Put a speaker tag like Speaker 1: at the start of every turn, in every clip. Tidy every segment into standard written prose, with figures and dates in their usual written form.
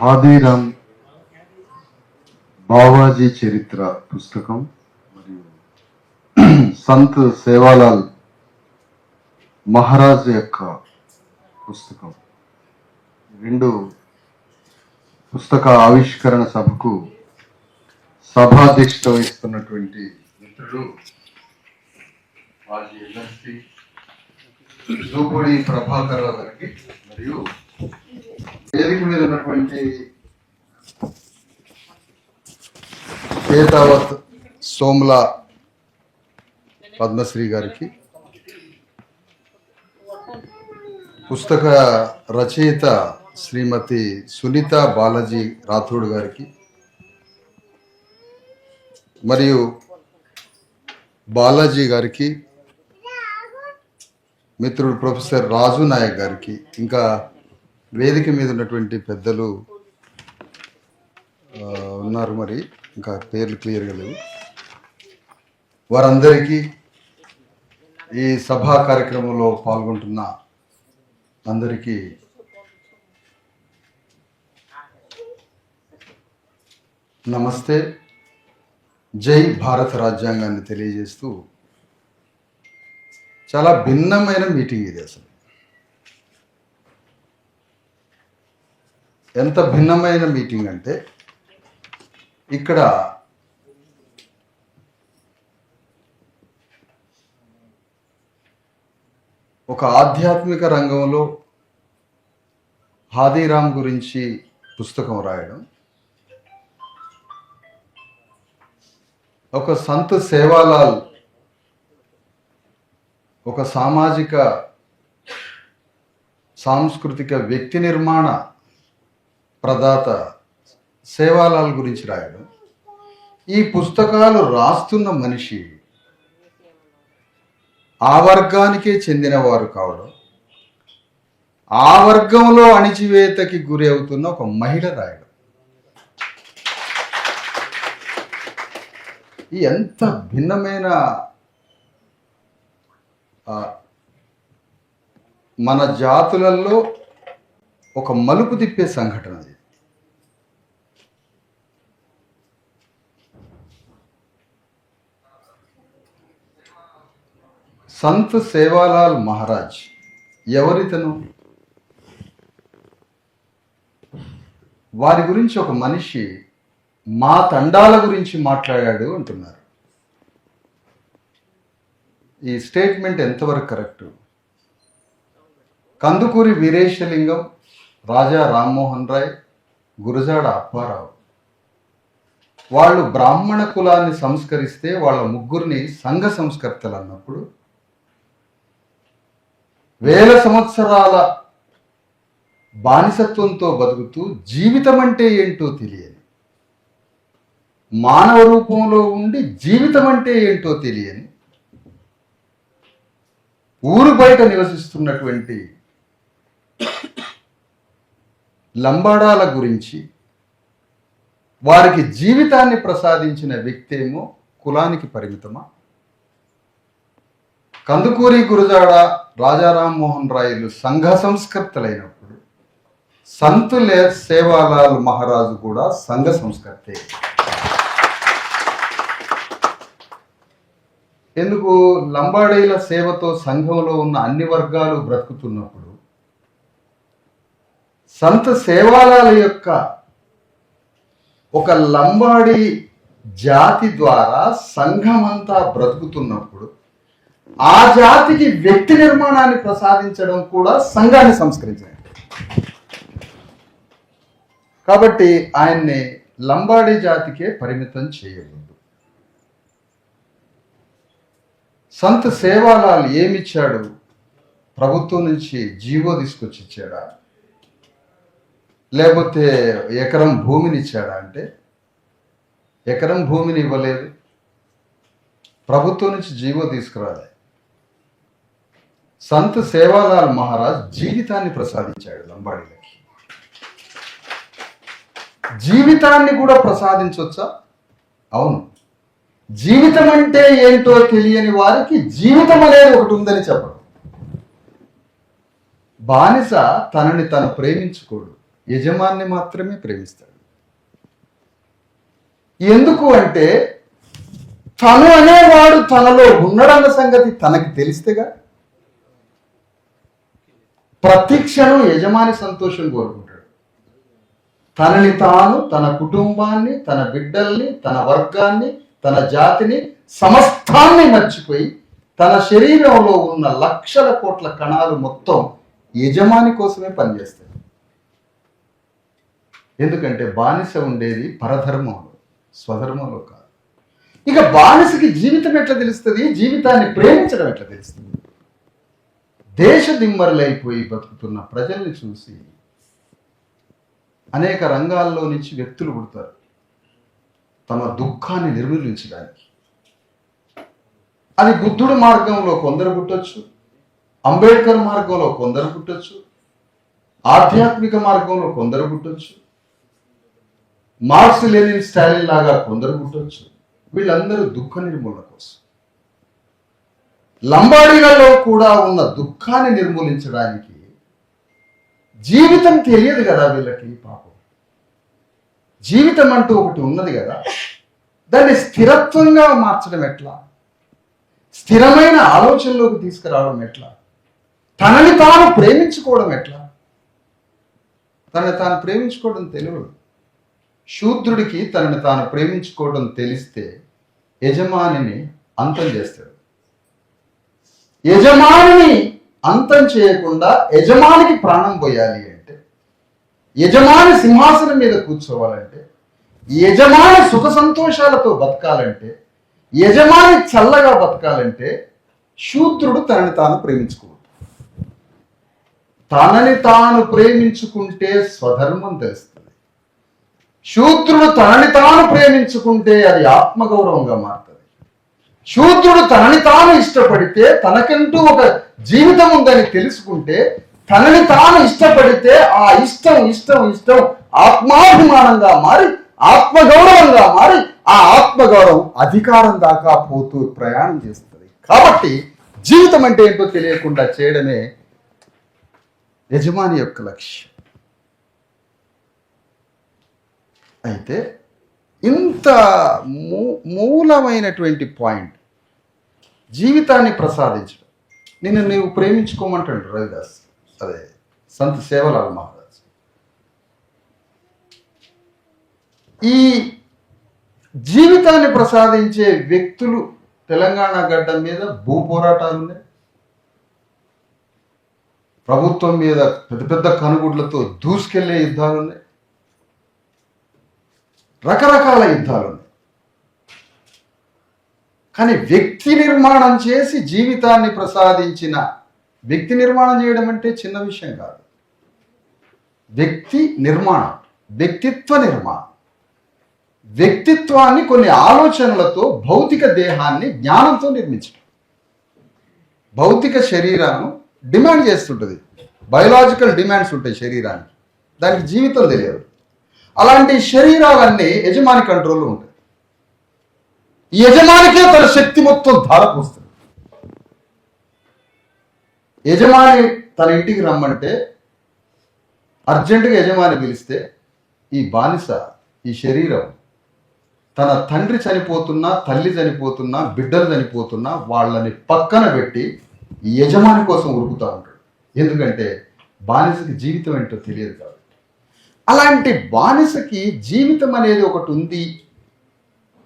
Speaker 1: హాదీరామ్ బావాజీ చరిత్ర పుస్తకం మరియు సంత్ సేవాలాల్ మహారాజ్ యొక్క పుస్తకం రెండు పుస్తక ఆవిష్కరణ సభకు సభాధ్యక్షత వహిస్తున్నటువంటి మిత్రుడు మాజీ ఎమ్మెల్సీ జూపూడి ప్రభాకర్ రావు గారికి మరియు వేదిక మీద ఉన్నటువంటి పేతావత్ సోమ్ల పద్మశ్రీ గారికి, పుస్తక రచయిత శ్రీమతి సునీత బాలాజీ రాథోడ్ గారికి మరియు బాలాజీ గారికి, మిత్రుడు ప్రొఫెసర్ రాజు నాయక్ గారికి, ఇంకా వేదిక మీద ఉన్నటువంటి పెద్దలు ఉన్నారు, మరి ఇంకా పేర్లు క్లియర్గా లేవు, వారందరికీ ఈ సభా కార్యక్రమంలో పాల్గొంటున్న అందరికీ నమస్తే. జై భారత రాజ్యాంగాన్ని తెలియజేస్తూ చాలా భిన్నమైన మీటింగ్ ఇది. అసలు ఎంత భిన్నమైన మీటింగ్ అంటే, ఇక్కడ ఒక ఆధ్యాత్మిక రంగంలో హాదీరామ్ గురించి పుస్తకం రాయడం, ఒక సంత్ సేవాలాల్ ఒక సామాజిక సాంస్కృతిక వ్యక్తి నిర్మాణ ప్రదాత సేవాలాల్ గురించి రాయడం, ఈ పుస్తకాలు రాస్తున్న మనిషి ఆ వర్గానికే చెందినవారు కావడం, ఆ వర్గంలో అణిచివేతకి గురి అవుతున్న ఒక మహిళ రాయడం, ఈ ఎంత భిన్నమైన మన జాతులలో ఒక మలుపు తిప్పే సంఘటన అది. సంత్ సేవాలాల్ మహారాజ్ ఎవరితను? వారి గురించి ఒక మనిషి మా తండాల గురించి మాట్లాడాడు అంటున్నారు. ఈ స్టేట్మెంట్ ఎంతవరకు కరెక్ట్? కందుకూరి వీరేశలింగం, రాజా రామ్మోహన్ రాయ్, గురజాడ అప్పారావు వాళ్ళు బ్రాహ్మణ కులాన్ని సంస్కరిస్తే వాళ్ళ ముగ్గురిని సంఘ సంస్కర్తలు అన్నప్పుడు, వేల సంవత్సరాల బానిసత్వంతో బతుకుతూ జీవితం అంటే ఏంటో తెలియని, మానవ రూపంలో ఉండి జీవితం అంటే ఏంటో తెలియని, ఊరు బయట నివసిస్తున్నటువంటి లంబాడాల గురించి, వారికి జీవితాన్ని ప్రసాదించిన వ్యక్తి ఏమో కులానికి పరిమితమా? కందుకూరి, గురజాడ, రాజా రామ్మోహన్ రాయలు సంఘ సంస్కర్తలైనప్పుడు సంత్ సేవాలాల్ మహారాజు కూడా సంఘ సంస్కర్తే. ఎందుకు? లంబాడీల సేవతో సంఘంలో ఉన్న అన్ని వర్గాలు బ్రతుకుతున్నప్పుడు సంత్ సేవాలాల్ యొక్క ఒక లంబాడీ జాతి ద్వారా సంఘమంతా బ్రతుకుతున్నప్పుడు ఆ జాతికి వ్యక్తి నిర్మాణాన్ని ప్రసాదించడం కూడా సంఘాన్ని సంస్కరించడం. కాబట్టి ఆయన్ని లంబాడీ జాతికే పరిమితం చేయకూడదు. సంత్ సేవాలాల్ ఏమిచ్చాడు? ప్రభుత్వం నుంచి జీవో తీసుకొచ్చి ఇచ్చాడా, లేకపోతే ఎకరం భూమిని ఇచ్చాడా? అంటే ఎకరం భూమిని ఇవ్వలేదు, ప్రభుత్వం నుంచి జీవో తీసుకురాలే. సంత్ సేవాలాల్ మహారాజ్ జీవితాన్ని ప్రసాదించాడు లంబాడీలకి. జీవితాన్ని కూడా ప్రసాదించవచ్చా? అవును. జీవితం అంటే ఏంటో తెలియని వారికి జీవితం అనేది ఒకటి ఉందని చెప్పడం. బానిస తనని తను ప్రేమించుకోడు, యజమాన్ని మాత్రమే ప్రేమిస్తాడు. ఎందుకు అంటే తను అనేవాడు తనలో ఉన్నాడన్న సంగతి తనకి తెలిస్తేగా. ప్రతి క్షణం యజమాని సంతోషం కోరుకుంటాడు. తనని తాను, తన కుటుంబాన్ని, తన బిడ్డల్ని, తన వర్గాన్ని, తన జాతిని, సమస్తాన్ని మర్చిపోయి తన శరీరంలో ఉన్న లక్షల కోట్ల కణాలు మొత్తం యజమాని కోసమే పనిచేస్తాయి. ఎందుకంటే బానిస ఉండేది పరధర్మంలో, స్వధర్మంలో కాదు. ఇక బానిసకి జీవితం ఎట్లా తెలుస్తుంది? జీవితాన్ని ప్రేమించడం ఎట్లా తెలుస్తుంది? దేశ దిమ్మరులైపోయి బతుకుతున్న ప్రజల్ని చూసి అనేక రంగాల్లో నుంచి వ్యక్తులు పుడతారు తమ దుఃఖాన్ని నిర్మూలించడానికి. అది బుద్ధుడు మార్గంలో కొందరు పుట్టొచ్చు, అంబేద్కర్ మార్గంలో కొందరు పుట్టొచ్చు, ఆధ్యాత్మిక మార్గంలో కొందరు పుట్టొచ్చు, మార్క్స్ లెనిన్ స్టాలిన్ లాగా కొందరు పుట్టొచ్చు. వీళ్ళందరూ దుఃఖ నిర్మూలన కోసం. లంబాడీలలో కూడా ఉన్న దుఃఖాన్ని నిర్మూలించడానికి జీవితం తెలియదు కదా వీళ్ళకి. పాపం జీవితం అంటూ ఒకటి ఉన్నది కదా, దాన్ని స్థిరత్వంగా మార్చడం ఎట్లా, స్థిరమైన ఆలోచనలోకి తీసుకురావడం ఎట్లా, తనని తాను ప్రేమించుకోవడం ఎట్లా. తనని తాను ప్రేమించుకోవడం తెలియదు. శూద్రుడికి తనని తాను ప్రేమించుకోవడం తెలిస్తే యజమానిని అంతం చేస్తాడు. యజమానిని అంతం చేయకుండా యజమానికి ప్రాణం పోయాలి అంటే, యజమాని సింహాసనం మీద కూర్చోవాలంటే, యజమాని సుఖ సంతోషాలతో బతకాలంటే, యజమాని చల్లగా బతకాలంటే శూద్రుడు తనని తాను ప్రేమించుకోవద్దు. తనని తాను ప్రేమించుకుంటే స్వధర్మం తెలుస్తుంది. శూద్రుడు తనని తాను ప్రేమించుకుంటే అది ఆత్మగౌరవంగా మారుతుంది. శూద్రుడు తనని తాను ఇష్టపడితే, తనకంటూ ఒక జీవితం ఉందని తెలుసుకుంటే, తనని తాను ఇష్టపడితే ఆ ఇష్టం ఇష్టం ఇష్టం ఆత్మాభిమానంగా మారి, ఆత్మగౌరవంగా మారి, ఆ ఆత్మగౌరవం అధికారం దాకా పోతూ ప్రయాణం చేస్తుంది. కాబట్టి జీవితం అంటే ఏంటో తెలియకుండా చేయడమే యజమాని యొక్క లక్ష్యం. అయితే ఇంత మూలమైనటువంటి పాయింట్ జీవితాన్ని ప్రసాదించడం. నిన్ను నీవు ప్రేమించుకోమంటాడు రవిదాస్, అదే సంత్ సేవలాల్ మహారాజ్. ఈ జీవితాన్ని ప్రసాదించే వ్యక్తులు తెలంగాణ గడ్డ మీద భూ పోరాటాలు ఉన్నాయి. ప్రభుత్వం మీద పెద్ద పెద్ద కనుగుడ్లతో దూసుకెళ్లే యుద్ధాలు ఉన్నాయి. రకరకాల యుద్ధాలు ఉన్నాయి. కానీ వ్యక్తి నిర్మాణం చేసి జీవితాన్ని ప్రసాదించిన వ్యక్తి నిర్మాణం చేయడం అంటే చిన్న విషయం కాదు. వ్యక్తి నిర్మాణం, వ్యక్తిత్వ నిర్మాణం, వ్యక్తిత్వాన్ని కొన్ని ఆలోచనలతో భౌతిక దేహాన్ని జ్ఞానంతో నిర్మించడం. భౌతిక శరీరాన్ని డిమాండ్ చేస్తుంటుంది, బయోలాజికల్ డిమాండ్స్ ఉంటాయి శరీరానికి, దానికి జీవితం తెలియదు. అలాంటి శరీరాలన్నీ యజమాని కంట్రోల్లో ఉంటాయి. యజమానికే తన శక్తి మొత్తం ధారపోస్తుంది. యజమాని తన ఇంటికి రమ్మంటే అర్జెంటుగా యజమాని పిలిస్తే ఈ బానిస, ఈ శరీరం తన తండ్రి చనిపోతున్నా, తల్లి చనిపోతున్నా, బిడ్డలు చనిపోతున్నా వాళ్ళని పక్కన పెట్టి యజమాని కోసం ఉరుకుతూ ఉంటాడు. ఎందుకంటే బానిసకి జీవితం ఏంటో తెలియదు కాబట్టి. అలాంటి బానిసకి జీవితం అనేది ఒకటి ఉంది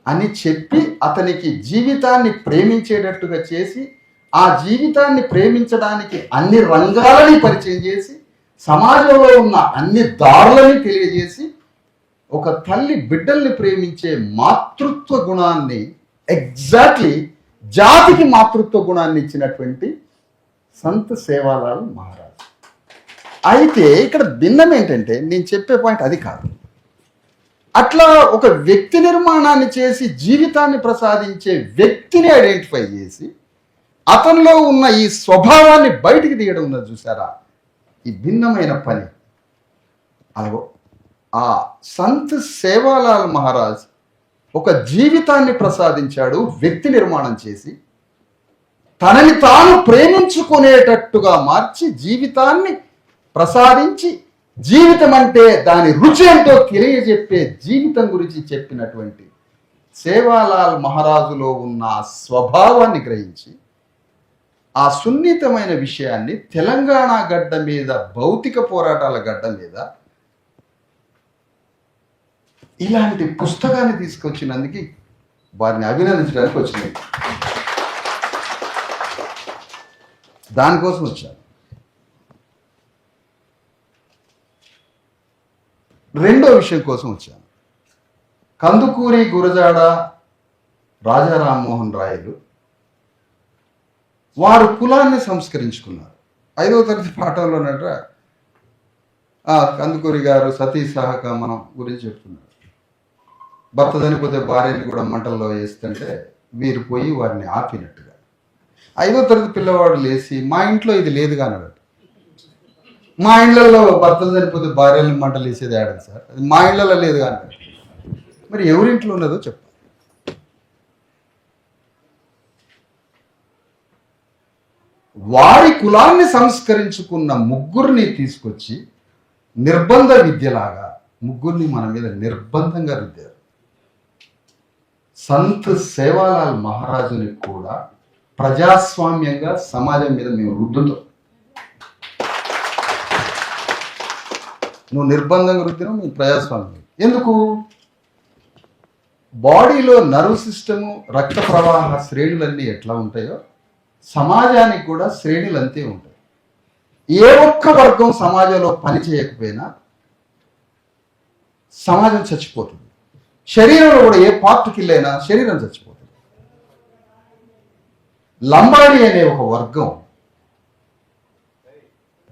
Speaker 1: అని చెప్పి అతనికి జీవితాన్ని ప్రేమించేటట్టుగా చేసి, ఆ జీవితాన్ని ప్రేమించడానికి అన్ని రంగాలని పరిచయం చేసి, సమాజంలో ఉన్న అన్ని దారులని తెలియజేసి, ఒక తల్లి బిడ్డల్ని ప్రేమించే మాతృత్వ గుణాన్ని, ఎగ్జాక్ట్లీ జాతికి మాతృత్వ గుణాన్ని ఇచ్చినటువంటి సంత్ సేవాలాల్ మహారాజ్. అయితే ఇక్కడ భిన్నం ఏంటంటే, నేను చెప్పే పాయింట్ అది కాదు. అట్లా ఒక వ్యక్తి నిర్మాణాన్ని చేసి జీవితాన్ని ప్రసాదించే వ్యక్తిని ఐడెంటిఫై చేసి అతనిలో ఉన్న ఈ స్వభావాన్ని బయటికి తీయడం ఉన్నది చూసారా, ఈ భిన్నమైన పని. అదిగో ఆ సంత్ సేవాలాల్ మహారాజ్ ఒక జీవితాన్ని ప్రసాదించాడు, వ్యక్తి నిర్మాణం చేసి తనని తాను ప్రేమించుకునేటట్టుగా మార్చి జీవితాన్ని ప్రసాదించి జీవితం అంటే దాని రుచి ఏంటో తెలియజెప్పే జీవితం గురించి చెప్పినటువంటి సేవాలాల్ మహారాజులో ఉన్న స్వభావాన్ని గ్రహించి ఆ సున్నితమైన విషయాన్ని తెలంగాణ గడ్డ మీద, భౌతిక పోరాటాల గడ్డ మీద ఇలాంటి పుస్తకాన్ని తీసుకొచ్చినందుకు వారిని అభినందించడానికి వచ్చింది. దానికోసం వచ్చాను. రెండో విషయం కోసం వచ్చాను. కందుకూరి, గురజాడ, రాజా రామ్మోహన్ రాయలు వారు కులాన్ని సంస్కరించుకున్నారు. 5వ తరగతి పాఠంలోనట కందుకూరి గారు సతీ సహగమనం గురించి చెప్తున్నారు. భర్త చనిపోతే భార్యని కూడా మంటల్లో వేస్తుంటే వీరు పోయి వారిని ఆపినట్టుగా. 5వ తరగతి పిల్లవాడు లేచి మా ఇంట్లో ఇది లేదు అన్నాడు. మా ఇళ్లలో భర్తలు చనిపోతే భార్యలను మంటలు వేసేది ఆడదు సార్, అది మా ఇళ్లలో లేదు అన్నాడు. మరి ఎవరింట్లో ఉన్నదో చెప్పాలి. వారి కులాన్ని సంస్కరించుకున్న ముగ్గురిని తీసుకొచ్చి నిర్బంధ విద్యలాగా ముగ్గురిని మన మీద నిర్బంధంగా రుద్దారు. సంత్ సేవాలాల్ మహారాజుని కూడా ప్రజాస్వామ్యంగా సమాజం మీద మేము రుద్దుతాం. నువ్వు నిర్బంధంగా రుద్దినావు, నువ్వు ప్రజాస్వామ్యం. ఎందుకు? బాడీలో నర్వ్ సిస్టము, రక్త ప్రవాహ శ్రేణులన్నీ ఎట్లా ఉంటాయో సమాజానికి కూడా శ్రేణులు అంతే ఉంటాయి. ఏ ఒక్క వర్గం సమాజంలో పని చేయకపోయినా సమాజం చచ్చిపోతుంది. శరీరంలో కూడా ఏ పార్ట్ కిల్లైనా శరీరం చచ్చిపోతుంది. లంబాడి అనే ఒక వర్గం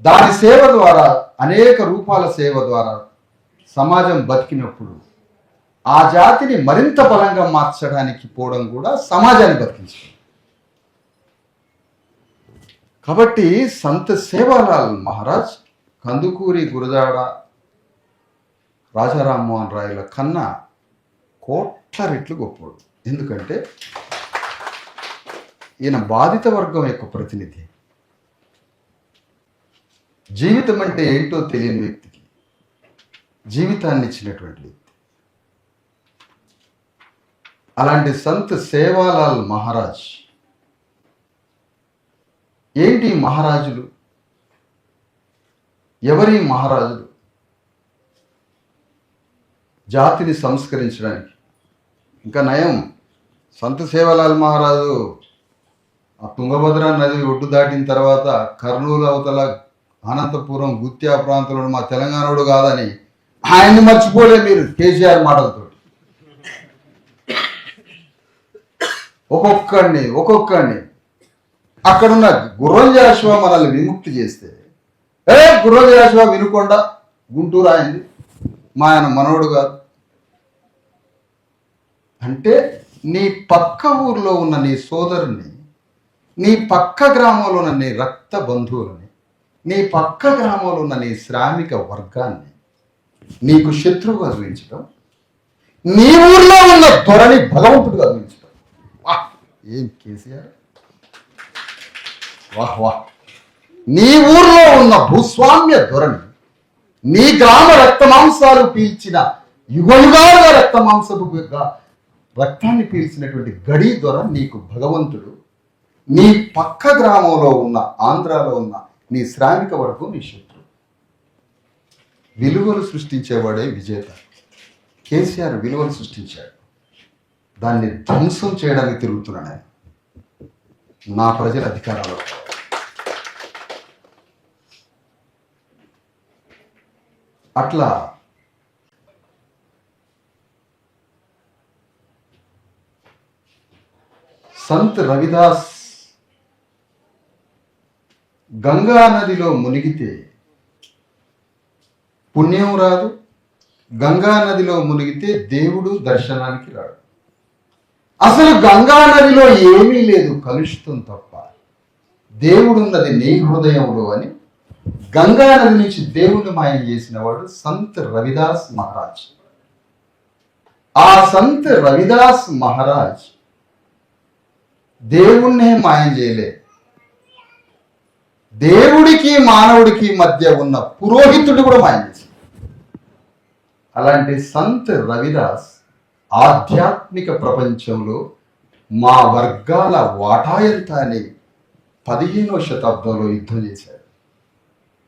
Speaker 1: దాని సేవ ద్వారా, అనేక రూపాల సేవ ద్వారా సమాజం బతికినప్పుడు ఆ జాతిని మరింత బలంగా మార్చడానికి పోవడం కూడా సమాజాన్ని బతికించడం. కాబట్టి సంత్ సేవాలాల్ మహారాజ్ కందుకూరి, గురజాడ, రాజా రామ్మోహన్ రాయల కన్నా కోట్ల రెట్లు గొప్పోడు. ఎందుకంటే ఈయన బాధిత వర్గం యొక్క ప్రతినిధి. జీవితం అంటే ఏంటో తెలియని వ్యక్తికి జీవితాన్ని ఇచ్చినటువంటి వ్యక్తి. అలాంటి సంత్ సేవాలాల్ మహారాజ్ ఏంటి మహారాజులు? ఎవరి మహారాజులు? జాతిని సంస్కరించడానికి. ఇంకా నయం, సంత్ సేవాలాల్ మహారాజు ఆ తుంగభద్ర నది ఒడ్డు దాటిన తర్వాత కర్నూలు అవతల అనంతపురం, గుత్యా ప్రాంతంలో మా తెలంగాణోడు కాదని ఆయన్ని మర్చిపోలే మీరు కేసీఆర్ మాటలతో. ఒక్కొక్కడిని అక్కడున్న గుర్రంజాషువా మనల్ని విముక్తి చేస్తే, గుర్రంజాషువా వినుకొండ గుంటూరు అయింది, మా ఆయన మనోడు కాదు అంటే నీ పక్క ఊర్లో ఉన్న నీ సోదరుని, నీ పక్క గ్రామంలో ఉన్న నీ రక్త బంధువులని, నీ పక్క గ్రామంలో ఉన్న నీ శ్రామిక వర్గాన్ని నీకు శత్రువుగా చూపించడం, నీ ఊర్లో ఉన్న దొరని భగవంతుడిగా చూపించడం. వాహ్, ఏం కేసీఆర్! వాహ్ వాహ్! నీ ఊర్లో ఉన్న భూస్వామ్య ధోరణి, నీ గ్రామ రక్త మాంసాలు పీల్చిన యుగయుగాలుగా రక్తాన్ని పీల్చినటువంటి గడి దొర నీకు భగవంతుడు. నీ పక్క గ్రామంలో ఉన్న, ఆంధ్రాలో ఉన్న నీ శ్రామిక వర్గం నీ శత్రు. విలువలు సృష్టించేవాడే విజేత. కేసీఆర్ విలువలు సృష్టించాడు, దాన్ని ధ్వంసం చేయడానికి తిరుగుతున్నాడు ఆయన. నా ప్రజల అధికారాలు అట్లా సంత్ రవిదాస్ గంగా నదిలో మునిగితే పుణ్యం రాదు, గంగా నదిలో మునిగితే దేవుడు దర్శనానికి రాడు. అసలు గంగా నదిలో ఏమీ లేదు, కలుషితం తప్ప. దేవుడున్నది నీ హృదయంలో అని గంగా నది నుంచి దేవుణ్ణి మాయం చేసిన వాడు సంత్ రవిదాస్ మహారాజ్. ఆ సంత్ రవిదాస్ మహారాజ్ దేవుణ్ణే మాయం చేయలే, దేవుడికి మానవుడికి మధ్య ఉన్న పురోహితుడు కూడా మాయం చేశాడు. అలాంటి సంత్ రవిదాస్ ఆధ్యాత్మిక ప్రపంచంలో మా వర్గాల వాటా ఎంత అని 15వ శతాబ్దంలో యుద్ధం చేశాడు.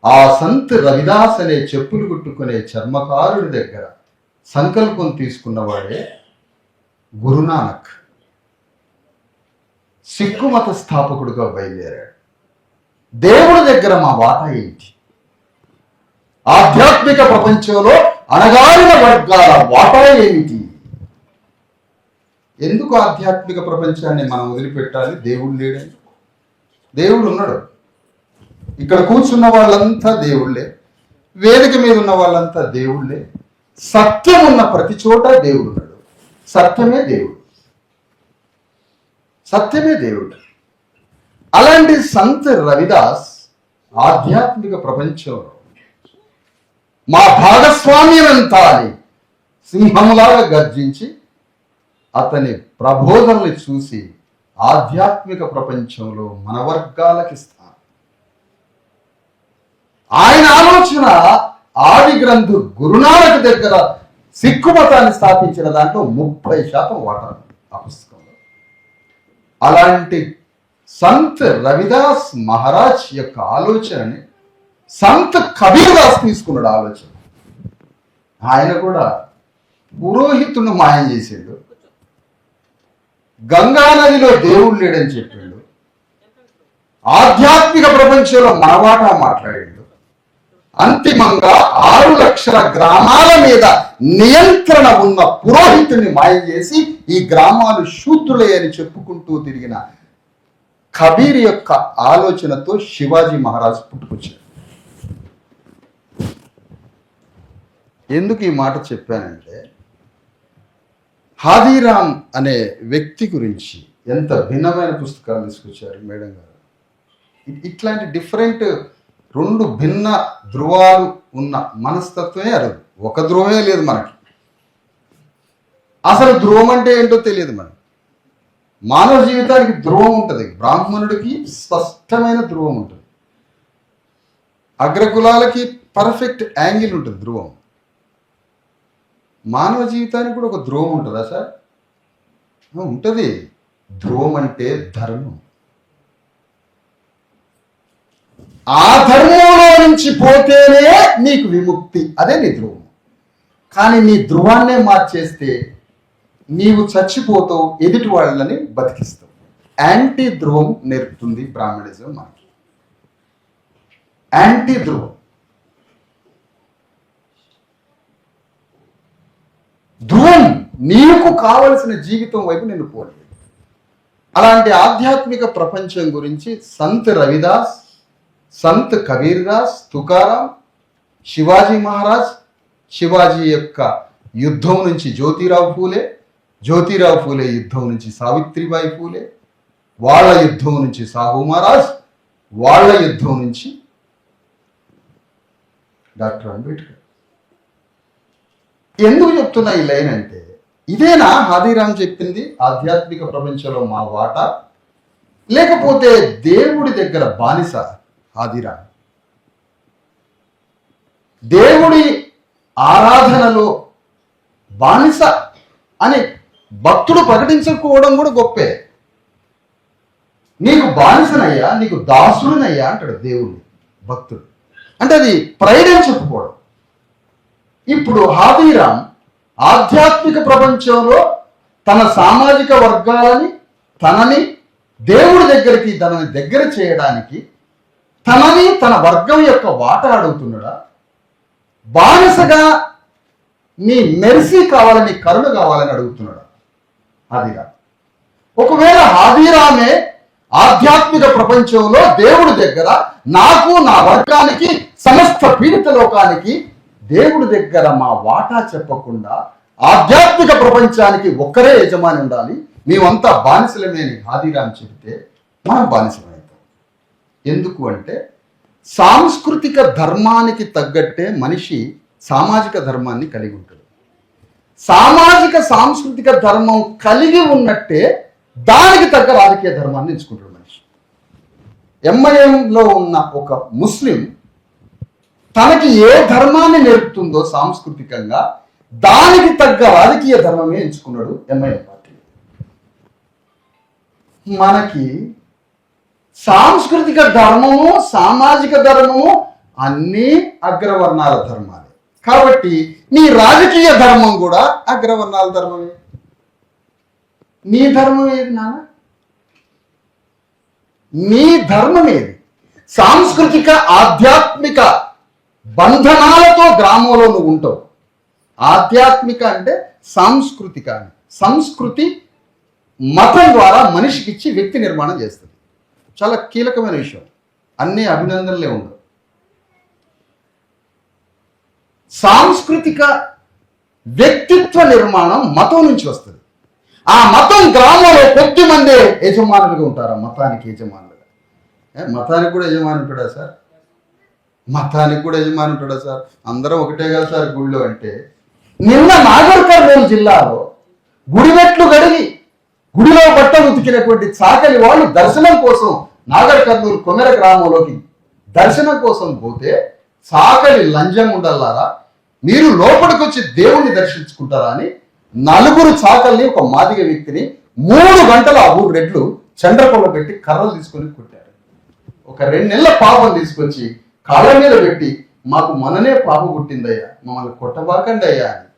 Speaker 1: ఆ సంత్ రవిదాస్ అనే చెప్పులు కుట్టుకునే చర్మకారుడి దగ్గర సంకల్పం తీసుకున్నవాడే గురునానక్. సిక్కు మత స్థాపకుడుగా బయలుదేరాడు. దేవుడి దగ్గర మా వాటా ఏంటి? ఆధ్యాత్మిక ప్రపంచంలో అణగారిన వర్గాల వాటా ఏమిటి? ఎందుకు ఆధ్యాత్మిక ప్రపంచాన్ని మనం వదిలిపెట్టాలి? దేవుడు లేడని. దేవుడు ఉన్నాడు. ఇక్కడ కూర్చున్న వాళ్ళంతా దేవుళ్ళే, వేదిక మీద ఉన్న వాళ్ళంతా దేవుళ్ళే. సత్యం ఉన్న ప్రతి చోట దేవుడు ఉన్నాడు. సత్యమే దేవుడు, సత్యమే దేవుడు. అలాంటి సంత్ రవిదాస్ ఆధ్యాత్మిక ప్రపంచంలో మా భాగస్వామ్యమంతా అని సింహంలాగా గర్జించి అతని ప్రబోధనలు చూసి ఆధ్యాత్మిక ప్రపంచంలో మన వర్గాలకి స్థానం. ఆయన ఆలోచన ఆది గ్రంథు గురునానక్ దగ్గర సిక్కు మతాన్ని స్థాపించిన దాంట్లో 30% వాటా ఆ పుస్తకంలో. అలాంటి సంత్ రవిదాస్ మహారాజ్ యొక్క ఆలోచనని సంత్ కబీర్ దాస్ తీసుకున్నాడు ఆలోచన. ఆయన కూడా పురోహితుడిని మాయం చేసాడు, గంగా నదిలో దేవుడు లేడని చెప్పాడు, ఆధ్యాత్మిక ప్రపంచంలో మనవాటా మాట్లాడాడు. అంతిమంగా 6 లక్షల గ్రామాల మీద నియంత్రణ ఉన్న పురోహితుడిని మాయం చేసి ఈ గ్రామాలు శూద్రులే అని చెప్పుకుంటూ తిరిగిన కబీర్ యొక్క ఆలోచనతో శివాజీ మహారాజ్ పుట్టుకొచ్చాడు. ఎందుకు ఈ మాట చెప్పానంటే, హాదీరామ్ అనే వ్యక్తి గురించి ఎంత భిన్నమైన పుస్తకాలు తీసుకొచ్చారు మేడం గారు. ఇట్లాంటి డిఫరెంట్ 2 భిన్న ధ్రువాలు ఉన్న మనస్తత్వమే అరుదు. ఒక ధ్రువమే లేదు మనకి. అసలు ధ్రువం అంటే ఏంటో తెలియదు మనకి. మానవ జీవితానికి ధ్రువం ఉంటుంది. బ్రాహ్మణుడికి స్పష్టమైన ధ్రువం ఉంటుంది, అగ్రకులాలకి పర్ఫెక్ట్ యాంగిల్ ఉంటుంది ధ్రువం. మానవ జీవితానికి కూడా ఒక ధ్రువం ఉంటుందా సార్? ఉంటుంది. ధ్రువం అంటే ధర్మం. ఆ ధర్మంలో నుంచి పోతేనే నీకు విముక్తి, అదే నీ ధ్రువం. కానీ నీ ధ్రువాన్నే మార్చేస్తే నీవు చచ్చిపోతావు, ఎదుటి వాళ్ళని బతికిస్తావు. యాంటీ ధ్రువం నేర్పుతుంది బ్రాహ్మణిజం మనకి. యాంటీ ధ్రువం. ధ్రువం నీకు కావలసిన జీవితం వైపు నిన్ను పోలేదు. అలాంటి ఆధ్యాత్మిక ప్రపంచం గురించి సంత్ రవిదాస్, సంత్ కబీర్ దాస్, తుకారాం, శివాజీ మహారాజ్, శివాజీ యొక్క యుద్ధం నుంచి జ్యోతిరావు ఫూలే, జ్యోతిరావు ఫూలే యుద్ధం నుంచి సావిత్రిబాయి ఫూలే, వాళ్ళ యుద్ధం నుంచి సాహు మహారాజ్, వాళ్ళ యుద్ధం నుంచి డాక్టర్ అంబేద్కర్. ఎందుకు చెప్తున్నా ఈ లైన్ అంటే, ఇదేనా హాదీరామ్ చెప్పింది ఆధ్యాత్మిక ప్రపంచంలో మా వాటా? లేకపోతే దేవుడి దగ్గర బానిస హాదీరామ్? దేవుడి ఆరాధనలో బానిస అని భక్తుడు ప్రకటించుకోవడం కూడా గొప్పే. నీకు బానిసనయ్యా, నీకు దాసుడినయ్యా అంటాడు దేవుడు భక్తుడు. అంటే అది ప్రైడ్ అని చెప్పుకోవడం. ఇప్పుడు హాదీరామ్ ఆధ్యాత్మిక ప్రపంచంలో తన సామాజిక వర్గాలని, తనని దేవుడి దగ్గరికి తనని దగ్గర చేయడానికి తనని తన వర్గం యొక్క వాటా అడుగుతున్నాడా? బానిసగా నీ మెర్సీ కావాలని, కరుణ కావాలని అడుగుతున్నాడా హాదీరామ్? ఒకవేళ హాదీరామే ఆధ్యాత్మిక ప్రపంచంలో దేవుడి దగ్గర నాకు, నా వర్గానికి, సమస్త పీడిత లోకానికి దేవుడి దగ్గర మా వాటా చెప్పకుండా ఆధ్యాత్మిక ప్రపంచానికి ఒక్కరే యజమాని ఉండాలి, మేమంతా బానిసలమే అని హాదీరామ్ చెబితే మనం బానిసలమవుతాం. ఎందుకు అంటే సాంస్కృతిక ధర్మానికి తగ్గట్టే మనిషి సామాజిక ధర్మాన్ని కలిగి ఉంటాడు. సామాజిక సాంస్కృతిక ధర్మం కలిగి ఉన్నట్టే దానికి తగ్గ రాజకీయ ధర్మాన్ని ఎంచుకుంటాడు మనిషి. ఎంఐఎంలో ఉన్న ఒక ముస్లిం తనకి ఏ ధర్మాన్ని నేర్పుతుందో సాంస్కృతికంగా దానికి తగ్గ రాజకీయ ధర్మమే ఎంచుకున్నాడు ఎంఐఎం పార్టీ. మనకి సాంస్కృతిక ధర్మము, సామాజిక ధర్మము అన్నీ అగ్రవర్ణాల ధర్మాలే. కాబట్టి నీ రాజకీయ ధర్మం కూడా అగ్రవర్ణాల ధర్మమే. నీ ధర్మం ఏది నాన్న? నీ ధర్మం ఏది? సాంస్కృతిక ఆధ్యాత్మిక బంధనాలతో గ్రామంలో నువ్వు ఉంటావు. ఆధ్యాత్మిక అంటే సాంస్కృతిక అని. సంస్కృతి మతం ద్వారా మనిషికి ఇచ్చి వ్యక్తి నిర్మాణం చేస్తుంది. చాలా కీలకమైన విషయం. అన్ని అభినందనలే ఉండవు. సాంస్కృతిక వ్యక్తిత్వ నిర్మాణం మతం నుంచి వస్తుంది. ఆ మతం గ్రామంలో కొద్ది మందే యజమానులుగా ఉంటారు. ఆ మతానికి యజమానులుగా. మతానికి కూడా యజమాని ఉంటాడా సార్? మతానికి కూడా యజమాని ఉంటాడా సార్? అందరం ఒకటే కదా సార్ గుడిలో అంటే. నిన్న నాగర్ కర్నూలు జిల్లాలో గుడిమెట్లు గడిగి గుడిలో బట్ట ఉతికినటువంటి చాకలి వాళ్ళు దర్శనం కోసం నాగర్ కర్నూలు కొమెర గ్రామంలోకి దర్శనం కోసం పోతే చాకలి లంజం ఉండల్లారా, మీరు లోపలికి వచ్చి దేవుణ్ణి దర్శించుకుంటారా అని 4 చాకల్ని ఒక మాదిగ వ్యక్తిని 3 గంటల ఆ ఊరు రెడ్లు చండ్రకొండ పెట్టి కర్రలు తీసుకొని కొట్టారు. ఒక 2 నెలల పాపం తీసుకొచ్చి కాళ్ళ మీద పెట్టి మాకు మననే పాప పుట్టిందయ్యా, మమ్మల్ని కొట్టబాకండి అయ్యా అని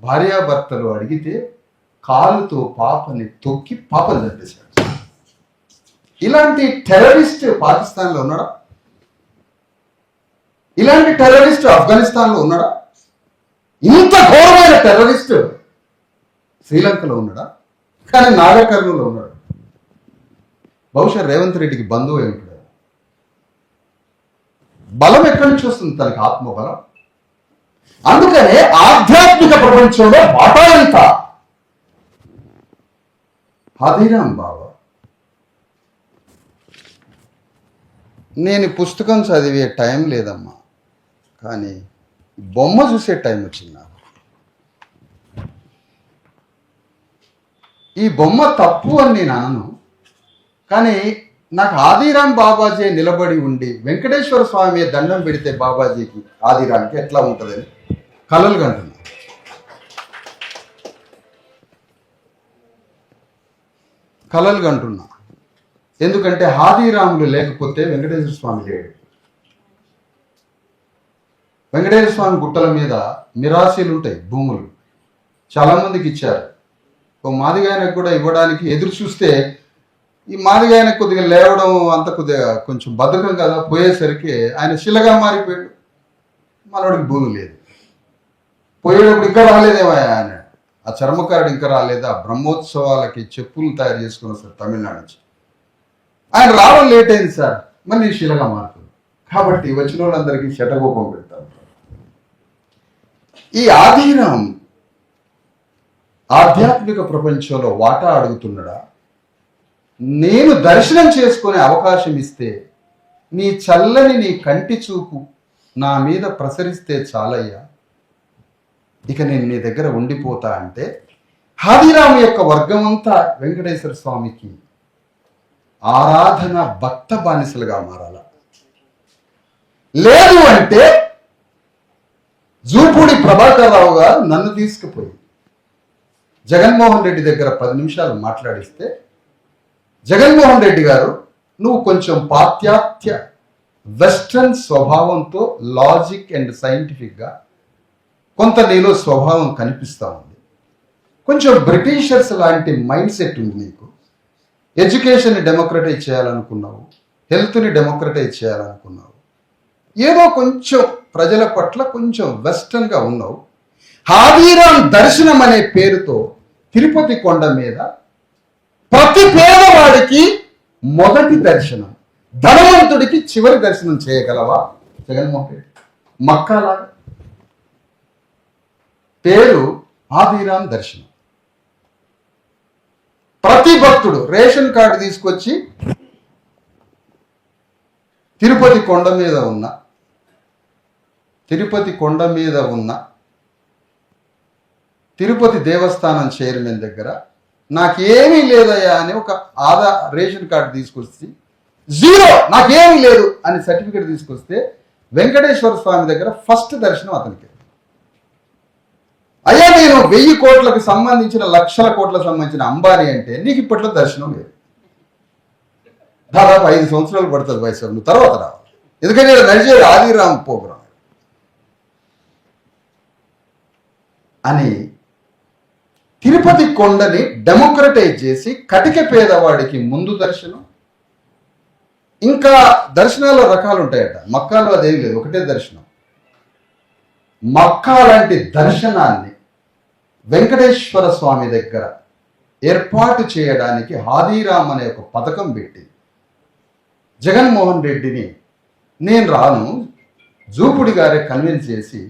Speaker 1: భార్యాభర్తలు అడిగితే కాలుతో పాపని తొక్కి పాపని చంపేశాడు. ఇలాంటి టెర్రరిస్ట్ పాకిస్తాన్లో ఉన్నాడా? ఇలాంటి టెర్రరిస్ట్ ఆఫ్ఘనిస్తాన్లో ఉన్నాడా? ఇంత ఘోరమైన టెర్రరిస్ట్ శ్రీలంకలో ఉన్నాడా? కానీ నాగర్ కర్నూలులో ఉన్నాడు. బహుశా రేవంత్ రెడ్డికి బంధువు అయి ఉంటాడు. బలం ఎక్కడి నుంచి వస్తుంది? తనకి ఆత్మబలం. అందుకనే ఆధ్యాత్మిక ప్రపంచంలో వాటా ఎంత? హదీరామ్ బాబా, నేను పుస్తకం చదివే టైం లేదమ్మా, కానీ బొమ్మ చూసే టైం వచ్చింది నాకు. ఈ బొమ్మ తప్పు అని నేను అనను, కానీ నాకు ఆదిరామ్ బాబాజీ నిలబడి ఉండి వెంకటేశ్వర స్వామి దండం పెడితే బాబాజీకి ఆదిరామ్కి ఎట్లా ఉంటుందని కలలు కంటున్నా. కలలు కంటున్నా. ఎందుకంటే హాదీరాములు లేకపోతే వెంకటేశ్వర స్వామి లేడు. వెంకటేశ్వర స్వామి గుట్టల మీద మిరాసీలు ఉంటాయి, భూములు చాలా మందికి ఇచ్చారు. ఓ మాదిగాయనకు కూడా ఇవ్వడానికి ఎదురు చూస్తే ఈ మాదిగాయనకు కొద్దిగా లేవడం అంత కొద్దిగా కొంచెం బద్ధకం కదా, పోయేసరికి ఆయన శిలగా మారిపోయాడు. మనోడికి భూమి లేదు. పోయేటప్పుడు ఇంకా రాలేదేమయ్యా ఆయన, ఆ చర్మకారుడు ఇంకా రాలేదు. ఆ బ్రహ్మోత్సవాలకి చెప్పులు తయారు చేసుకుని వస్తారు తమిళనాడు నుంచి. ఆయన రావడం లేట్ అయింది సార్, మళ్ళీ శిలగా మారుతుంది. కాబట్టి వచ్చిన వాళ్ళందరికీ శటకోపం పెడతారు. ఈ ఆదిరామ్ ఆధ్యాత్మిక ప్రపంచంలో వాటా అడుగుతున్నాడా? నేను దర్శనం చేసుకునే అవకాశం ఇస్తే నీ చల్లని నీ కంటి చూపు నా మీద ప్రసరిస్తే చాలయ్యా, ఇక నేను నీ దగ్గర ఉండిపోతా అంటే హాదీరామ్ యొక్క వర్గం అంతా వెంకటేశ్వర స్వామికి ఆరాధన భక్త బానిసలుగా మారాల. లేదు అంటే జూపూడి ప్రభాకర్ రావు గారు నన్ను తీసుకుపోయి జగన్మోహన్ రెడ్డి దగ్గర 10 నిమిషాలు మాట్లాడిస్తే, జగన్మోహన్ రెడ్డి గారు నువ్వు కొంచెం పాశ్చాత్య వెస్ట్రన్ స్వభావంతో లాజిక్ అండ్ సైంటిఫిక్గా కొంత నీలో స్వభావం కనిపిస్తూ ఉంది, కొంచెం బ్రిటిషర్స్ లాంటి మైండ్ సెట్ ఉంది నీకు, ఎడ్యుకేషన్ని డెమోక్రటైజ్ చేయాలనుకున్నావు, హెల్త్ని డెమోక్రటైజ్ చేయాలనుకున్నావు, ఏదో కొంచెం ప్రజల పట్ల కొంచెం వెస్టర్న్గా ఉన్నావు. హాదీరామ్ దర్శనం అనే పేరుతో తిరుపతి కొండ మీద ప్రతి పేదవాడికి మొదటి దర్శనం, ధనవంతుడికి చివరి దర్శనం చేయగలవా జగన్మోహన్ రెడ్డి? మక్కాలాగా పేరు హాదీరామ్ దర్శనం. ప్రతి భక్తుడు రేషన్ కార్డు తీసుకొచ్చి తిరుపతి కొండ మీద ఉన్న తిరుపతి దేవస్థానం చైర్మన్ దగ్గర నాకేమీ లేదయ్యా అని ఒక రేషన్ కార్డు తీసుకొచ్చి జీరో, నాకేమీ లేదు అని సర్టిఫికేట్ తీసుకొస్తే వెంకటేశ్వర స్వామి దగ్గర ఫస్ట్ దర్శనం అతనికి. అయ్యా నేను 1000 కోట్లకు సంబంధించిన, లక్షల కోట్లకు సంబంధించిన అంబానీ అంటే నీకు ఇప్పట్లో దర్శనం లేదు, దాదాపు 5 సంవత్సరాలు పడుతుంది వయసు, నువ్వు తర్వాత రావాలి. ఎందుకంటే నడిచేది ఆదిరామ్ ప్రోగ్రాం అని తిరుపతి కొండని డెమోక్రటైజ్ చేసి కటిక పేదవాడికి ముందు దర్శనం. ఇంకా దర్శనాల్లో రకాలు ఉంటాయట. మక్కాలో అదేమి లేదు, ఒకటే దర్శనం. మక్కా లాంటి దర్శనాన్ని వెంకటేశ్వర స్వామి దగ్గర ఏర్పాటు చేయడానికి హాదీరామ్ అనే ఒక పథకం పెట్టి జగన్మోహన్ రెడ్డిని నేను రాను, జూపుడి గారే కన్విన్స్ చేసి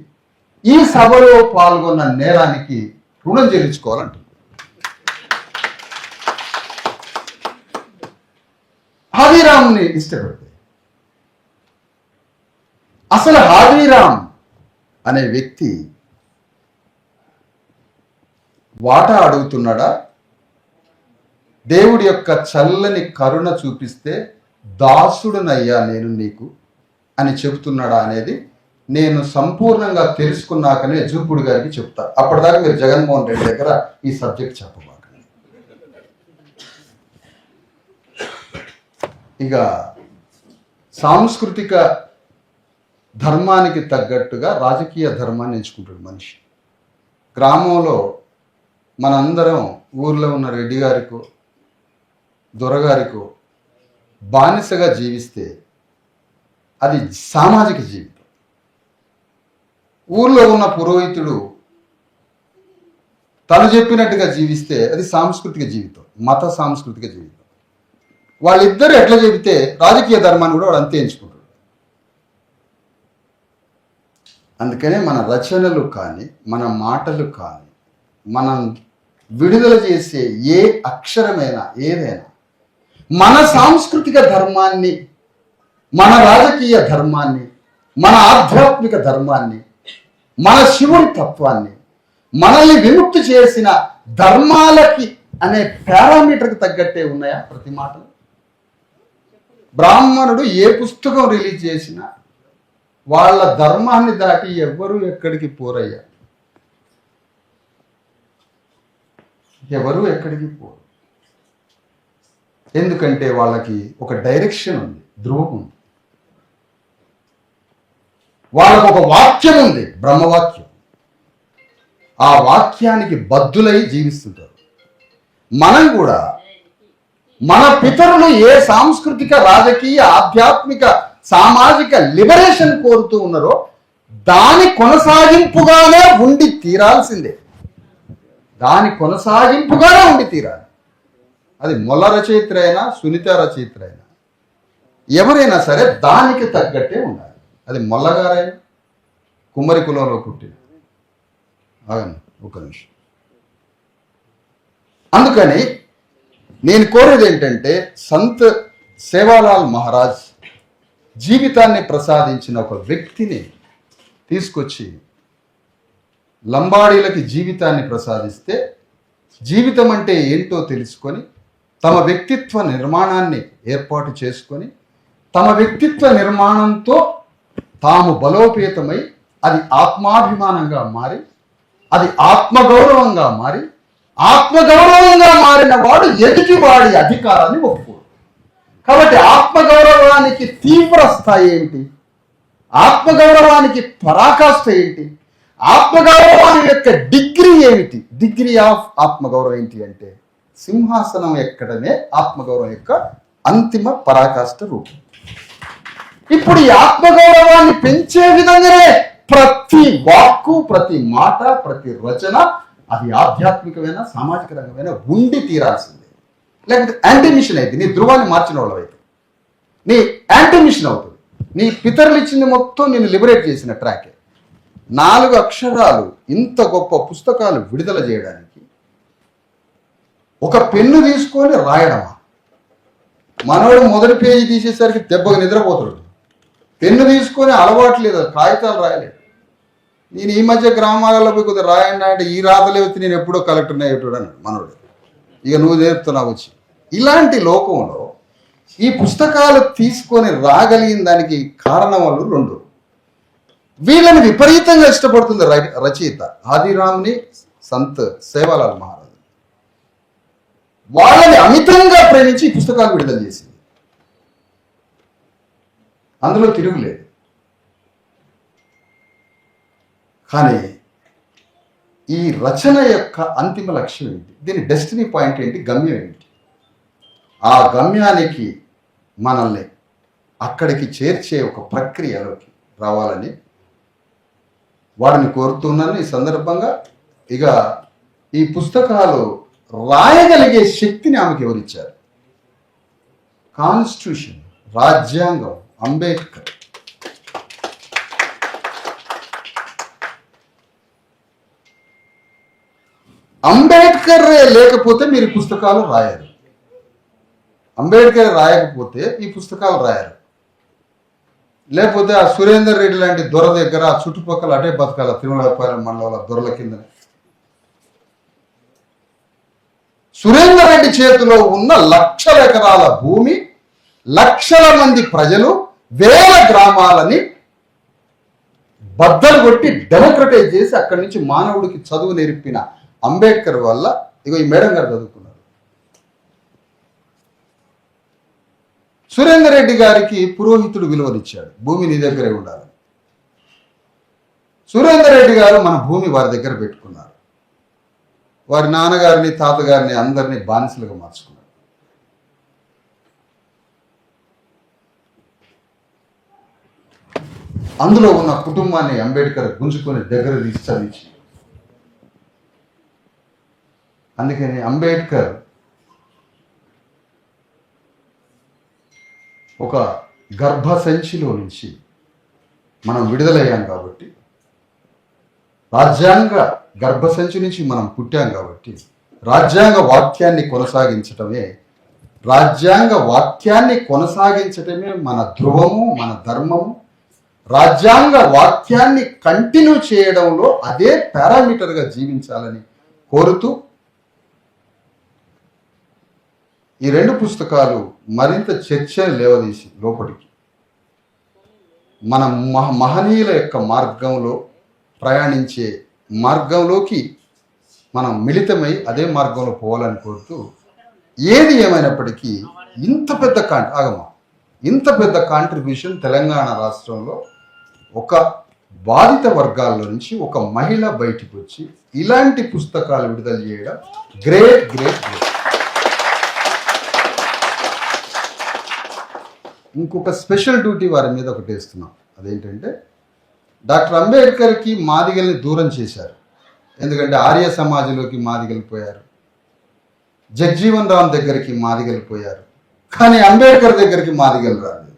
Speaker 1: ఈ సభలో పాల్గొన్న నేరానికి రుణం చెల్లించుకోవాలంటుంది. హాదీరామ్ని ఇష్టపడితే అసలు హాదీరామ్ అనే వ్యక్తి వాటా అడుగుతున్నాడా, దేవుడి యొక్క చల్లని కరుణ చూపిస్తే దాసుడునయ్యా నేను నీకు అని చెబుతున్నాడా అనేది నేను సంపూర్ణంగా తెలుసుకున్నాకనే జూపుడు గారికి చెప్తా. అప్పటిదాకా మీరు జగన్మోహన్ రెడ్డి దగ్గర ఈ సబ్జెక్ట్ చెప్పబాకండి. ఇక సాంస్కృతిక ధర్మానికి తగ్గట్టుగా రాజకీయ ధర్మాన్ని ఎంచుకుంటాడు మనిషి. గ్రామంలో మనందరం ఊర్లో ఉన్న రెడ్డి గారికో దొరగారికో బానిసగా జీవిస్తే అది సామాజిక జీవితం. ఊర్లో ఉన్న పురోహితుడు తను చెప్పినట్టుగా జీవిస్తే అది సాంస్కృతిక జీవితం, మత సాంస్కృతిక జీవితం. వాళ్ళిద్దరు ఎట్లా చెబితే రాజకీయ ధర్మాన్ని కూడా వాడు అంతే ఎంచుకుంటాడు. అందుకనే మన రచనలు కానీ, మన మాటలు కానీ, మనం విడుదల చేసే ఏ అక్షరమైనా ఏదైనా మన సాంస్కృతిక ధర్మాన్ని, మన రాజకీయ ధర్మాన్ని, మన ఆధ్యాత్మిక ధర్మాన్ని, మన శివుని తత్వాన్ని, మనల్ని విముక్తి చేసిన ధర్మాలకి అనే పారామీటర్కి తగ్గట్టే ఉన్నాయా ప్రతి మాటలు? బ్రాహ్మణుడు ఏ పుస్తకం రిలీజ్ చేసినా వాళ్ళ ధర్మాన్ని దాటి ఎవ్వరూ ఎక్కడికి పోరయ్యా, ఎవరు ఎక్కడికి పోరు. ఎందుకంటే వాళ్ళకి ఒక డైరెక్షన్ ఉంది, ధ్రువం ఉంది, వాళ్ళకు ఒక వాక్యం ఉంది, బ్రహ్మవాక్యం. ఆ వాక్యానికి బద్దులై జీవిస్తుంటారు. మనం కూడా మన పితరులు ఏ సాంస్కృతిక, రాజకీయ, ఆధ్యాత్మిక, సామాజిక లిబరేషన్ కోరుతూ ఉన్నారో దాని కొనసాగింపుగానే ఉండి తీరాల్సిందే. దాని కొనసాగింపుగానే ఉండి తీరాలి. అది మొల్ల రచయిత్ర అయినా, సునీత రచయిత్ర అయినా, ఎవరైనా సరే దానికి తగ్గట్టే ఉండాలి. అది మొల్లగారైనా, కుమ్మరి కులంలో పుట్టిన ఆగండి ఒక నిమిషం. అందుకని నేను కోరేది ఏంటంటే, సంత్ సేవాలాల్ మహారాజ్ జీవితాన్ని ప్రసాదించిన ఒక వ్యక్తిని తీసుకొచ్చి లంబాడీలకి జీవితాన్ని ప్రసాదిస్తే జీవితం అంటే ఏంటో తెలుసుకొని తమ వ్యక్తిత్వ నిర్మాణాన్ని ఏర్పాటు చేసుకొని తమ వ్యక్తిత్వ నిర్మాణంతో తాము బలోపేతమై అది ఆత్మాభిమానంగా మారి, అది ఆత్మగౌరవంగా మారి, ఆత్మగౌరవంగా మారిన వాడు ఎదుటివాడి అధికారాన్ని ఒప్పుకోడు. కాబట్టి ఆత్మగౌరవానికి తీవ్ర స్థాయి ఏమిటి, ఆత్మగౌరవానికి పరాకాష్ఠ ఏంటి, ఆత్మగౌరవాన్ని యొక్క డిగ్రీ ఏమిటి? డిగ్రీ ఆఫ్ ఆత్మగౌరవం ఏంటి అంటే సింహాసనం ఎక్కడమే ఆత్మగౌరవం యొక్క అంతిమ పరాకాష్ఠ రూపం. ఇప్పుడు ఈ ఆత్మగౌరవాన్ని పెంచే విధంగానే ప్రతి వాక్కు, ప్రతి మాట, ప్రతి రచన అది ఆధ్యాత్మికమైన, సామాజిక రంగమైన ఉండి తీరాల్సిందే. లేకపోతే యాంటీమిషన్ అయితే నీ ధృవాన్ని మార్చిన వాళ్ళు అయితే నీ యాంటీమిషన్ అవుతుంది. నీ పితరులు ఇచ్చింది మొత్తం నేను లిబరేట్ చేసిన ట్రాకే. 4 అక్షరాలు ఇంత గొప్ప పుస్తకాలు విడుదల చేయడానికి ఒక పెన్ను తీసుకొని రాయడమా? మనోడు మొదటి పేజీ తీసేసరికి దెబ్బగా నిద్రపోతాడు. పెన్ను తీసుకొని అలవాటు లేదు, కాగితాలు రాయలేడు. నేను ఈ మధ్య గ్రామాలలో పోయి కొద్దిగా రాయండి అంటే ఈ రాతలేవచ్చి నేను ఎప్పుడో కలెక్టర్ని అయ్యేటోడు అన్నాడు మనోడు. ఇక నువ్వు నేర్పుతున్నావు వచ్చి. ఇలాంటి లోకంలో ఈ పుస్తకాలు తీసుకొని రాగలిగిన దానికి కారణం వాళ్ళు రెండు. వీళ్ళని విపరీతంగా ఇష్టపడుతుంది రచయిత ఆదిరామ్ని, సంత్ సేవాలాల్ మహారాజ్. వాళ్ళని అమితంగా ప్రేమించి ఈ పుస్తకాలు విడుదల చేసింది. అందులో తిరుగులేదు. కానీ ఈ రచన యొక్క అంతిమ లక్ష్యం ఏంటి, దీని డెస్టినీ పాయింట్ ఏంటి, గమ్యం ఏంటి? ఆ గమ్యానికి మనల్ని అక్కడికి చేర్చే ఒక ప్రక్రియలోకి రావాలని వాడిని కోరుతున్నాను. ఈ సందర్భంగా ఇక ఈ పుస్తకాలు రాయగలిగే శక్తిని ఆమెకు ఎవరిచ్చారు? కాన్స్టిట్యూషన్, రాజ్యాంగం, అంబేద్కర్. అంబేద్కర్ లేకపోతే మీరు పుస్తకాలు రాయరు. అంబేద్కర్ రాయకపోతే ఈ పుస్తకాలు రాయరు. లేకపోతే ఆ సురేందర్ రెడ్డి లాంటి దొర దగ్గర ఆ చుట్టుపక్కల అటే బతకాల తిరుమలపాలెం మండల దొరల కింద. సురేందర్ రెడ్డి చేతిలో ఉన్న లక్షల ఎకరాల భూమి, లక్షల మంది ప్రజలు, వేల గ్రామాలని బద్దలు కొట్టి డెమోక్రటైజ్ చేసి అక్కడి నుంచి మానవుడికి చదువు నేర్పిన అంబేద్కర్ వల్ల ఇగో ఈ మేడం గారు చదువుకున్నారు. సురేందర్ రెడ్డి గారికి పురోహితుడు విలువనిచ్చాడు, భూమి నీ దగ్గరే ఉండాలి. సురేందర్ రెడ్డి గారు మన భూమి వారి దగ్గర పెట్టుకున్నారు. వారి నాన్నగారిని, తాతగారిని అందరినీ బానిసలుగా మార్చుకున్నారు. అందులో ఉన్న కుటుంబాన్ని అంబేద్కర్ గుంజుకొని దగ్గర తీసి చదివించి, అందుకని అంబేద్కర్ ఒక గర్భసంచిలో నుంచి మనం విడుదలయ్యాం కాబట్టి, రాజ్యాంగ గర్భసంచి నుంచి మనం పుట్టాం కాబట్టి రాజ్యాంగ వాక్యాన్ని కొనసాగించటమే మన ధ్రువము, మన ధర్మము. రాజ్యాంగ వాక్యాన్ని కంటిన్యూ చేయడంలో అదే పారామీటర్గా జీవించాలని కోరుతూ ఈ రెండు పుస్తకాలు మరింత చర్చను లేవదీసి లోపలికి మన మహనీయుల యొక్క మార్గంలో ప్రయాణించే మార్గంలోకి మనం మిళితమై అదే మార్గంలో పోవాలని కోరుతూ, ఏది ఏమైనప్పటికీ ఇంత పెద్ద కాంట్రిబ్యూషన్ తెలంగాణ రాష్ట్రంలో ఒక బాధిత వర్గాల్లో నుంచి ఒక మహిళ బయటికి వచ్చి ఇలాంటి పుస్తకాలు విడుదల చేయడం గ్రేట్ గ్రేట్ గ్రేట్. ఇంకొక స్పెషల్ డ్యూటీ వారి మీద ఒకటి వేస్తున్నాం. అదేంటంటే డాక్టర్ అంబేద్కర్కి మాదిగల్ని దూరం చేశారు. ఎందుకంటే ఆర్య సమాజంలోకి మాదిగలిపోయారు, జగ్జీవన్ రామ్ దగ్గరికి మాదిగలిపోయారు, కానీ అంబేద్కర్ దగ్గరికి మాదిగలు రాలేదు.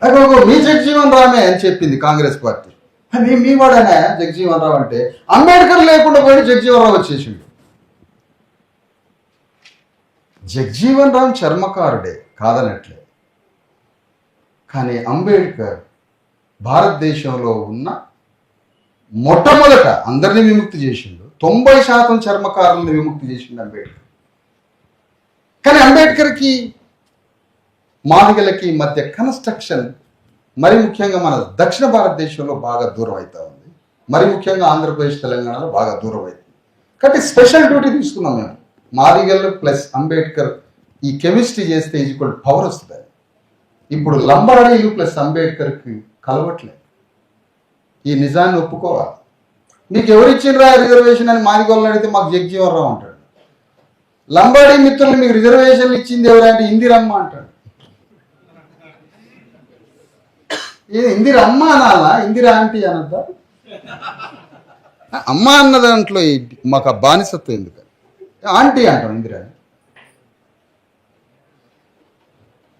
Speaker 1: అగో మీ జగ్జీవన్ రామే అని చెప్పింది కాంగ్రెస్ పార్టీ. మీ వాడనే జగ్జీవన్ రామ్ అంటే అంబేద్కర్ లేకుండా పోయి జగ్జీవన్ రావు వచ్చేసిండు. జగ్జీవన్ రామ్ చర్మకారుడే కాదనట్లే, కానీ అంబేద్కర్ భారతదేశంలో ఉన్న మొట్టమొదట అందరినీ విముక్తి చేసిండు. 90% చర్మకారులను విముక్తి చేసిండు అంబేద్కర్. కానీ అంబేద్కర్కి మాదిగలకి మధ్య కన్స్ట్రక్షన్ మరి ముఖ్యంగా మన దక్షిణ భారతదేశంలో బాగా దూరం అవుతా ఉంది. మరి ముఖ్యంగా ఆంధ్రప్రదేశ్, తెలంగాణలో బాగా దూరం అవుతుంది. కాబట్టి స్పెషల్ డ్యూటీ తీసుకున్నాం మేము. మాదిగల్ ప్లస్ అంబేద్కర్ ఈ కెమిస్ట్రీ చేస్తే ఈక్వల్ పవర్ వస్తుంది. ఇప్పుడు లంబాడీలు ప్లస్ అంబేద్కర్కి కలవట్లేదు. ఈ నిజాన్ని ఒప్పుకోవాలి. మీకు ఎవరిచ్చిండ్రా రిజర్వేషన్ అని మాదిగోళ్ళని అడిగితే మాకు జగ్జీవన్ రావు అంటాడు. లంబాడీ మిత్రులు మీకు రిజర్వేషన్లు ఇచ్చింది ఎవరంటే ఇందిరమ్మ అంటాడు. ఇందిరమ్మ అనాలా, ఇందిరా ఆంటీ అనద్దా? అమ్మ అన్న దాంట్లో మాకు బానిసత్వం ఎందుకు? ఆంటీ అంటాం ఇందిరాని.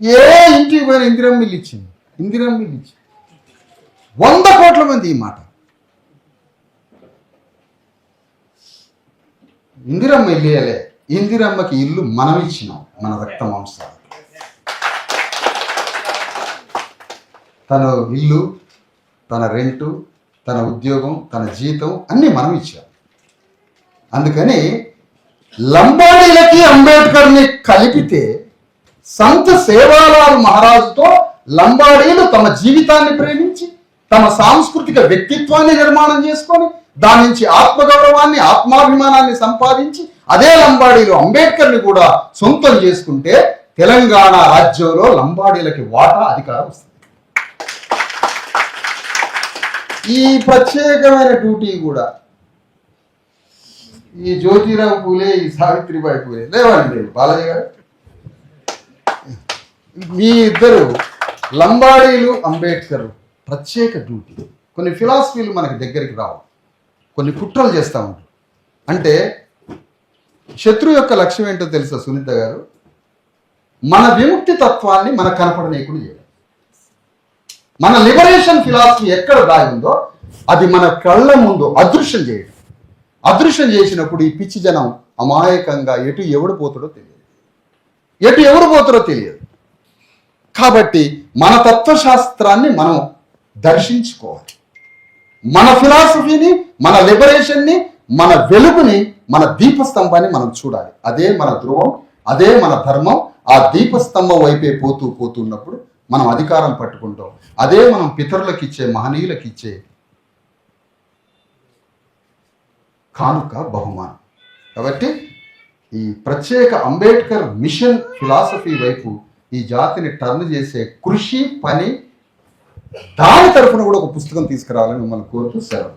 Speaker 1: ఏ ఇంటికి పోయిన ఇందిరమ్మ ఇల్లు ఇచ్చింది, 100 కోట్ల మంది ఈ మాట. ఇందిరమ్మ ఇల్లు ఇయ్యలే, ఇందిరమ్మకి ఇల్లు మనం ఇచ్చినాం, మన రక్త మాంసాలు. తన ఇల్లు, తన రెంటు, తన ఉద్యోగం, తన జీతం అన్నీ మనం ఇచ్చాం. అందుకని లంబాడీలకి అంబేద్కర్ని కలిపితే సంత్ సేవాలాల్ మహారాజుతో లంబాడీలు తమ జీవితాన్ని ప్రేమించి తమ సాంస్కృతిక వ్యక్తిత్వాన్ని నిర్మాణం చేసుకొని దాని నుంచి ఆత్మగౌరవాన్ని ఆత్మాభిమానాన్ని సంపాదించి అదే లంబాడీలు అంబేద్కర్ని కూడా సొంతం చేసుకుంటే తెలంగాణ రాజ్యంలో లంబాడీలకి వాటా అధికారం వస్తుంది. ఈ ప్రత్యేకమైన డ్యూటీ కూడా ఈ జ్యోతిరావు పూలే, ఈ సావిత్రిబాయి పూలే లేవండి బాలయ్య గారు, మీ ఇద్దరు లంబాడీలు అంబేద్కర్ ప్రత్యేక డ్యూటీ. కొన్ని ఫిలాసఫీలు మనకి దగ్గరికి రావు, కొన్ని కుట్రలు చేస్తూ ఉంటారు. అంటే శత్రు యొక్క లక్ష్యం ఏంటో తెలుసా సునీత గారు? మన విముక్తి తత్వాన్ని మన కనపడనీయకుండా చేయడం. మన లిబరేషన్ ఫిలాసఫీ ఎక్కడ దాగి ఉందో అది మన కళ్ళ ముందు అదృశ్యం చేయడం. అదృశ్యం చేసినప్పుడు ఈ పిచ్చి జనం అమాయకంగా ఎటు ఎవడు పోతాడో తెలియదు. కాబట్టి మన తత్వశాస్త్రాన్ని మనం దర్శించుకోవాలి. మన ఫిలాసఫీని, మన లిబరేషన్ని, మన వెలుగుని, మన దీపస్తంభాన్ని మనం చూడాలి. అదే మన ధ్రువం, అదే మన ధర్మం. ఆ దీపస్తంభం వైపే పోతున్నప్పుడు మనం అధికారం పట్టుకుంటాం. అదే మనం పితరులకు ఇచ్చే, మహనీయులకు ఇచ్చే కానుక, బహుమానం. కాబట్టి ఈ ప్రత్యేక అంబేద్కర్ మిషన్ ఫిలాసఫీ వైపు ఈ జాతిని టర్న్ చేసే కృషి, పని, దాని తరఫున కూడా ఒక పుస్తకం తీసుకురావాలని మిమ్మల్ని కోరుతూ సెలవు.